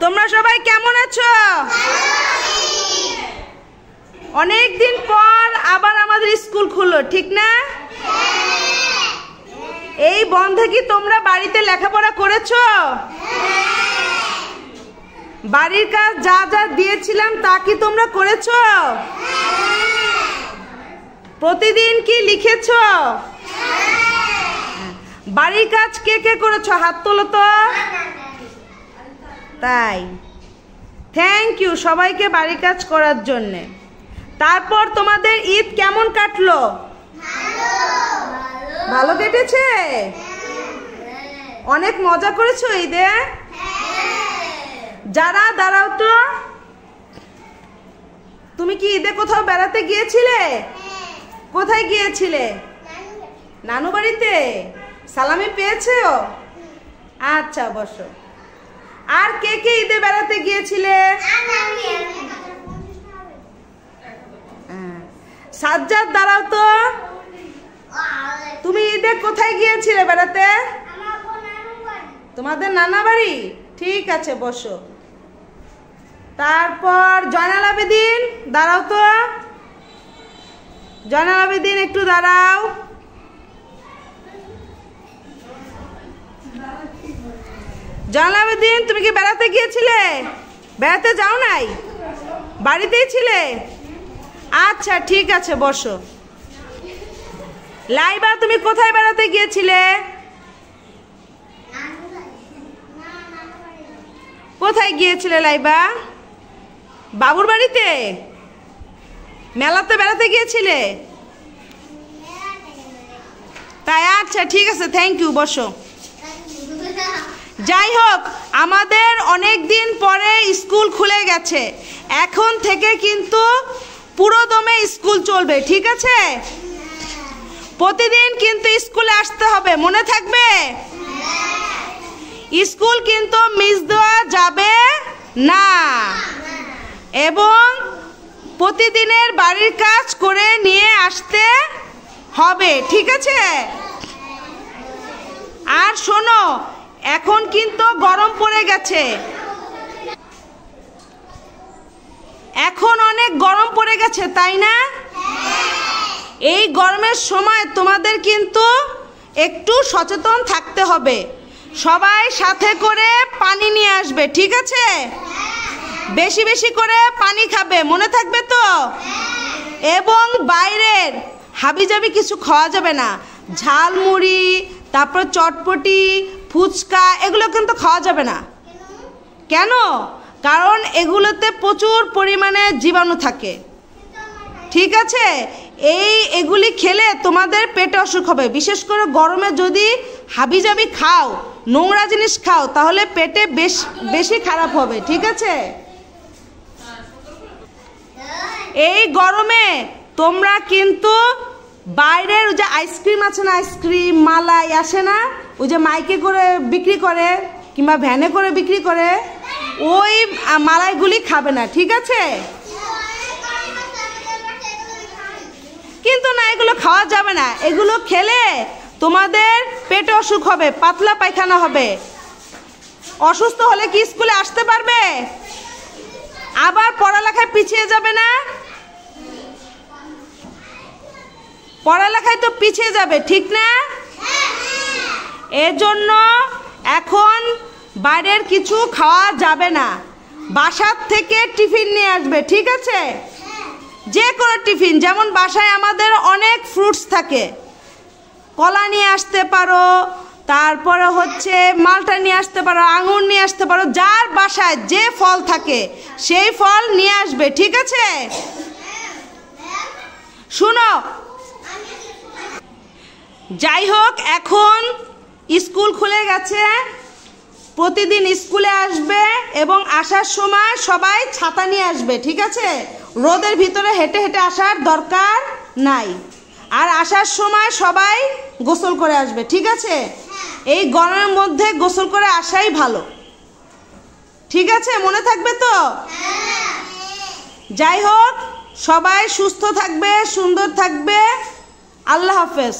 তোমরা সবাই কেমন আছো? অনেক দিন পর আবার আমাদের স্কুল খুললো, ঠিক না? এই বন্ধে কি তোমরা বাড়িতে লেখাপড়া করেছো? বাড়ির কাজ যা যা দিয়েছিলাম তা কি তোমরা করেছো? প্রতিদিন কি লিখেছো? বাড়ির কাজ কে কে করেছো? হাত তোলো তো। তাই, থ্যাংক ইউ সবাইকে বাড়ির কাজ করার জন্য। তারপর তোমাদের ঈদ কেমন কাটলো? ভালো কেটেছে? অনেক মজা করেছো ঈদে? যারা দাঁড়াও তো, তুমি কি ঈদে কোথাও বেড়াতে গিয়েছিলে? কোথায় গিয়েছিলে? নানু বাড়িতে। সালামি পেয়েছো? আচ্ছা বসো। আর কে কে ঈদে বেড়াতে গিয়েছিলে? সাজ্জাদ দাঁড়াও তো, তুমি ঈদে কোথায় গিয়েছিলে বেড়াতে? তোমাদের নানা বাড়ি। ঠিক আছে বসো। তারপর জয়নাল আবেদিন দাঁড়াও তো, জয়নাল আবেদিন একটু দাঁড়াও। জয়নাল আবেদিন তুমি কি বেড়াতে গিয়েছিলে? বেড়াতে যাও নাই, বাড়িতেই ছিলে? আচ্ছা ঠিক আছে বসো। লাইবা তুমি কোথায় বেড়াতে গিয়েছিলে? কোথায় গিয়েছিলে লাইবা? বাবুর বাড়িতে। মেলাতে বেড়াতে গিয়েছিলে? তাই, আচ্ছা ঠিক আছে, থ্যাংক ইউ, বসো। যাই হোক, আমাদের অনেক দিন পরে স্কুল খুলে গেছে। এখন থেকে কিন্তু পুরো দমে স্কুল চলবে, ঠিক আছে? প্রতিদিন কিন্তু স্কুলে আসতে হবে, মনে থাকবে? স্কুল কিন্তু মিস দেওয়া যাবে না, এবং প্রতিদিনের বাড়ির কাজ করে নিয়ে আসতে হবে, ঠিক আছে? আর শোনো, এখন কিন্তু গরম পড়ে গেছে, এখন অনেক গরম পড়ে গেছে, তাই না? এই গরমের সময় তোমাদের কিন্তু একটু সচেতন থাকতে হবে। সবাই সাথে করে পানি নিয়ে আসবে, ঠিক আছে? বেশি বেশি করে পানি খাবে, মনে থাকবে তো? এবং বাইরের হাবিজাবি কিছু খাওয়া যাবে না। ঝালমুড়ি, তারপর চটপটি, ফুচকা, এগুলো কিন্তু খাওয়া যাবে না। কেন? কারণ এগুলোতে প্রচুর পরিমাণে জীবাণু থাকে, ঠিক আছে? এগুলি খেলে তোমাদের পেটে অসুখ হবে। বিশেষ করে গরমে যদি হাবিজাবি খাও, নোংরা জিনিস খাও, তাহলে পেটে বেশি খারাপ হবে, ঠিক আছে? এই গরমে তোমরা কিন্তু বাইরের যে আইসক্রিম আছে না, আইসক্রিম মালাই আসে না, ওই যে মাইকে করে বিক্রি করে কিংবা ভ্যানে করে বিক্রি করে, ওই মালাইগুলি খাবে না, ঠিক আছে? কিন্তু না, এগুলো খাওয়া যাবে না। এগুলো খেলে তোমাদের পেটে অসুখ হবে, পাতলা পায়খানা হবে। অসুস্থ হলে কি স্কুলে আসতে পারবে? আবার পড়ালেখায় পিছিয়ে যাবে না? পড়ালেখায় তো পিছিয়ে যাবে, ঠিক না? এজন্য এখন বাইরের কিছু খাওয়া যাবে না। বাসার থেকে টিফিন নিয়ে আসবে, ঠিক আছে? যে কোনো টিফিন, যেমন বাসায় আমাদের অনেক ফ্রুটস থাকে, কলা নিয়ে আসতে পারো, তারপরে হচ্ছে মালটা নিয়ে আসতে পারো, আঙুর নিয়ে আসতে পারো। যার বাসায় যে ফল থাকে সেই ফল নিয়ে আসবে, ঠিক আছে? শুনো, যাই হোক, এখন স্কুল খুলে গেছে, প্রতিদিন স্কুলে আসবে এবং আসার সময় সবাই ছাতা নিয়ে আসবে, ঠিক আছে? রোদের ভিতরে হেঁটে হেঁটে আসার দরকার নাই। আর আসার সময় সবাই গোসল করে আসবে, ঠিক আছে? এই গরমের মধ্যে গোসল করে আসাই ভালো, ঠিক আছে? মনে থাকবে তো? যাই হোক, সবাই সুস্থ থাকবে, সুন্দর থাকবে। আল্লাহ হাফেজ।